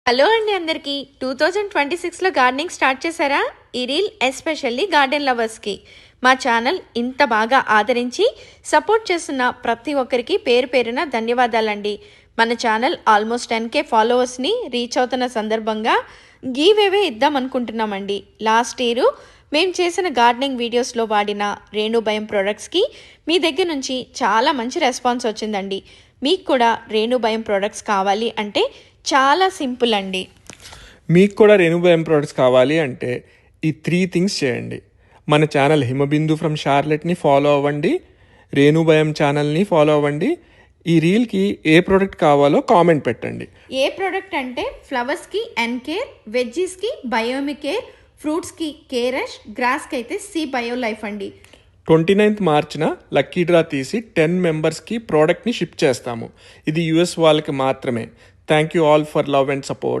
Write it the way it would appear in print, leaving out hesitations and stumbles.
Hello అండి అందరికీ 2026లో gardening start చేశారా? ఈ రీల్ ఎస్పెషల్లీ గార్డెన్ లవర్స్కి. మా ఛానల్ ఇంత బాగా ఆదరించి సపోర్ట్ చేస్తున్న ప్రతి ఒక్కరికి పేరు పేరున ధన్యవాదాలండి. మన ఛానల్ ఆల్మోస్ట్ 10K ఫాలోవర్స్ని రీచ్ అవుతున్న సందర్భంగా గివ్ అవే ఇద్దాం అనుకుంటున్నామండి. లాస్ట్ ఇయర్ మేము చేసిన గార్డెనింగ్ వీడియోస్లో వాడిన రేణుబయం ప్రొడక్ట్స్కి మీ దగ్గర నుంచి చాలా మంచి రెస్పాన్స్ వచ్చిందండి. మీకు కూడా రేణుబయం ప్రొడక్ట్స్ కావాలి అంటే చాలా సింపుల్ అండి. మీకు కూడా రేణుబయం ప్రొడక్ట్స్ కావాలి అంటే ఈ 3 థింగ్స్ చేయండి. మన ఛానల్ హిమబిందు ఫ్రమ్ షార్లెట్ని ఫాలో అవ్వండి, రేణుబయం ఛానల్ని ఫాలో అవ్వండి. ఈ రీల్కి ఏ ప్రోడక్ట్ కావాలో కామెంట్ పెట్టండి. ఏ ప్రోడక్ట్ అంటే ఫ్లవర్స్కి ఎన్కేర్, వెజ్జీస్కి బయోమికేర్, ఫ్రూట్స్కి కేరష్, గ్రాస్కి అయితే సి బయో లైఫ్ అండి. 29th మార్చిన లక్కీ డ్రా తీసి 10 మెంబర్స్కి ప్రోడక్ట్ని షిప్ చేస్తాము. ఇది US వాళ్ళకి మాత్రమే. Thank you all for love and support.